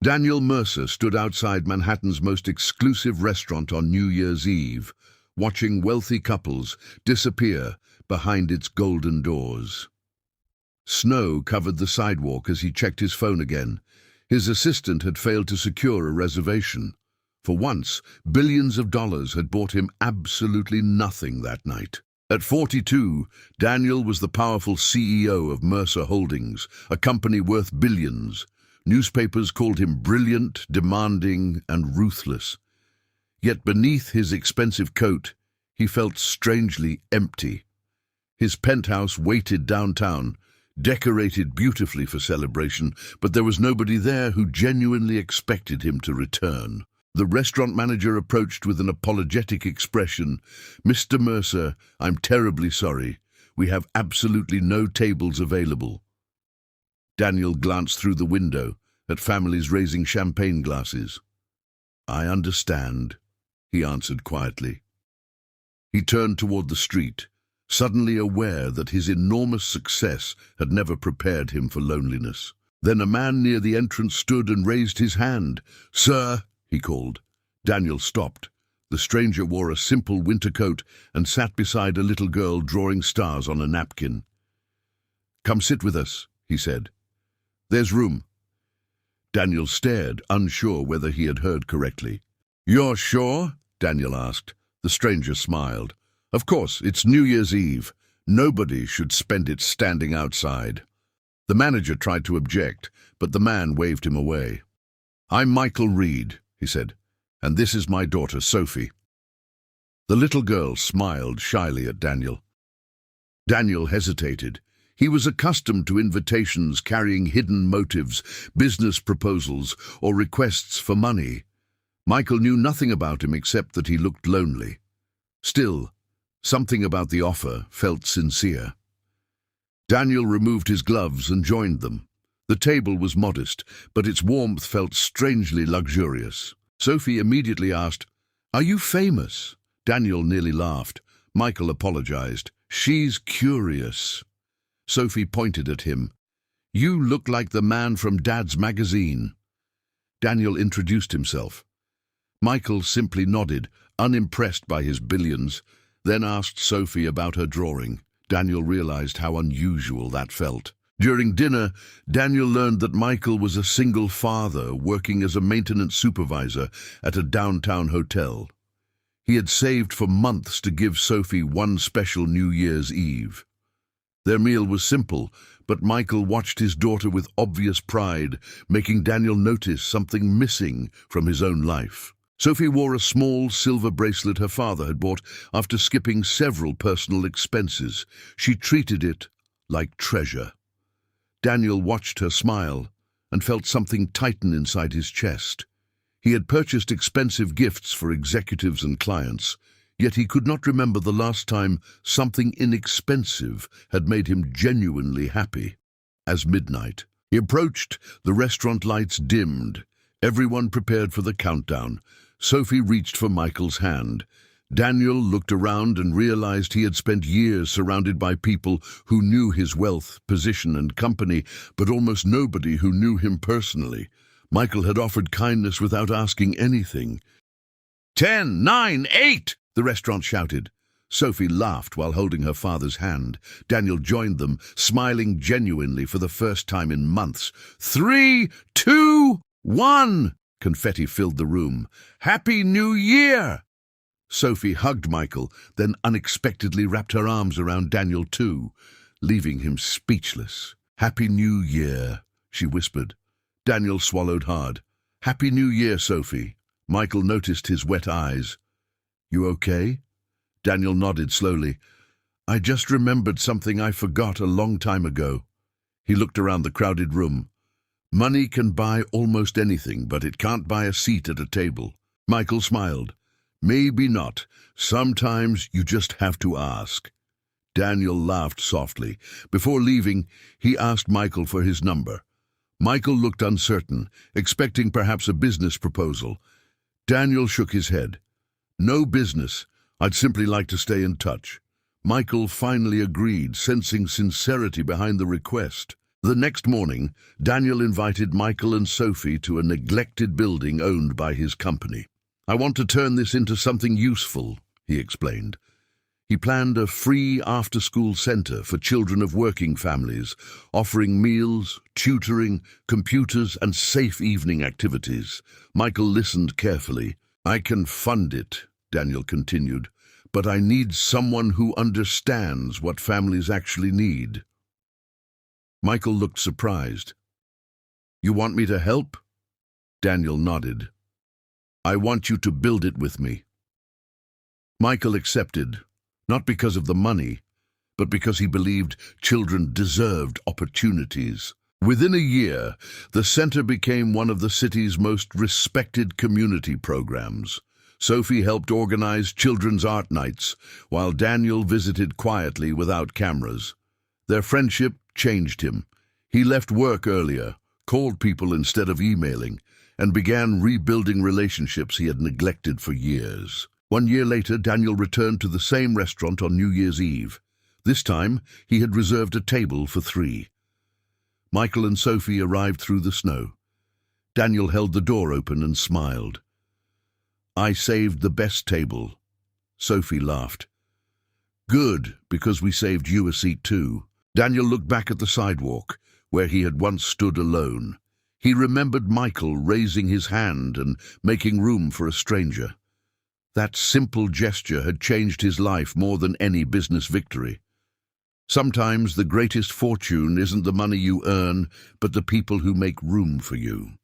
Daniel Mercer stood outside Manhattan's most exclusive restaurant on New Year's Eve, watching wealthy couples disappear behind its golden doors. Snow covered the sidewalk as he checked his phone again. His assistant had failed to secure a reservation. For once, billions of dollars had bought him absolutely nothing that night. At 42, Daniel was the powerful CEO of Mercer Holdings, a company worth billions. Newspapers called him brilliant, demanding, and ruthless. Yet beneath his expensive coat, he felt strangely empty. His penthouse waited downtown, decorated beautifully for celebration, but there was nobody there who genuinely expected him to return. The restaurant manager approached with an apologetic expression. "Mr. Mercer, I'm terribly sorry. We have absolutely no tables available." Daniel glanced through the window at families raising champagne glasses. "I understand," he answered quietly. He turned toward the street, suddenly aware that his enormous success had never prepared him for loneliness. Then a man near the entrance stood and raised his hand. "Sir," he called. Daniel stopped. The stranger wore a simple winter coat and sat beside a little girl drawing stars on a napkin. "Come sit with us," he said. "There's room." Daniel stared, unsure whether he had heard correctly. "You're sure?" Daniel asked. The stranger smiled. "Of course, it's New Year's Eve. Nobody should spend it standing outside." The manager tried to object, but the man waved him away. "I'm Michael Reed," he said, "and this is my daughter, Sophie." The little girl smiled shyly at Daniel. Daniel hesitated. He was accustomed to invitations carrying hidden motives, business proposals, or requests for money. Michael knew nothing about him except that he looked lonely. Still, something about the offer felt sincere. Daniel removed his gloves and joined them. The table was modest, but its warmth felt strangely luxurious. Sophie immediately asked, "Are you famous?" Daniel nearly laughed. Michael apologized. "She's curious." Sophie pointed at him. "You look like the man from Dad's magazine." Daniel introduced himself. Michael simply nodded, unimpressed by his billions, then asked Sophie about her drawing. Daniel realized how unusual that felt. During dinner, Daniel learned that Michael was a single father working as a maintenance supervisor at a downtown hotel. He had saved for months to give Sophie one special New Year's Eve. Their meal was simple, but Michael watched his daughter with obvious pride, making Daniel notice something missing from his own life. Sophie wore a small silver bracelet her father had bought after skipping several personal expenses. She treated it like treasure. Daniel watched her smile and felt something tighten inside his chest. He had purchased expensive gifts for executives and clients, yet he could not remember the last time something inexpensive had made him genuinely happy. As midnight he approached, the restaurant lights dimmed. Everyone prepared for the countdown. Sophie reached for Michael's hand. Daniel looked around and realized he had spent years surrounded by people who knew his wealth, position, and company, but almost nobody who knew him personally. Michael had offered kindness without asking anything. 10, 9, 8! The restaurant shouted. Sophie laughed while holding her father's hand. Daniel joined them, smiling genuinely for the first time in months. 3, 2, 1! Confetti filled the room. "Happy New Year!" Sophie hugged Michael, then unexpectedly wrapped her arms around Daniel too, leaving him speechless. "Happy New Year," she whispered. Daniel swallowed hard. "Happy New Year, Sophie." Michael noticed his wet eyes. "You okay?" Daniel nodded slowly. "I just remembered something I forgot a long time ago." He looked around the crowded room. "Money can buy almost anything, but it can't buy a seat at a table." Michael smiled. "Maybe not. Sometimes you just have to ask." Daniel laughed softly. Before leaving, he asked Michael for his number. Michael looked uncertain, expecting perhaps a business proposal. Daniel shook his head. "No business. I'd simply like to stay in touch." Michael finally agreed, sensing sincerity behind the request. The next morning, Daniel invited Michael and Sophie to a neglected building owned by his company. "I want to turn this into something useful," he explained. He planned a free after-school center for children of working families, offering meals, tutoring, computers, and safe evening activities. Michael listened carefully. "I can fund it," Daniel continued, "but I need someone who understands what families actually need." Michael looked surprised. "You want me to help?" Daniel nodded. "I want you to build it with me." Michael accepted, not because of the money, but because he believed children deserved opportunities. Within a year, the center became one of the city's most respected community programs. Sophie helped organize children's art nights, while Daniel visited quietly without cameras. Their friendship changed him. He left work earlier, called people instead of emailing, and began rebuilding relationships he had neglected for years. 1 year later, Daniel returned to the same restaurant on New Year's Eve. This time, he had reserved a table for 3. Michael and Sophie arrived through the snow. Daniel held the door open and smiled. "I saved the best table." Sophie laughed. "Good, because we saved you a seat too." Daniel looked back at the sidewalk, where he had once stood alone. He remembered Michael raising his hand and making room for a stranger. That simple gesture had changed his life more than any business victory. Sometimes the greatest fortune isn't the money you earn, but the people who make room for you.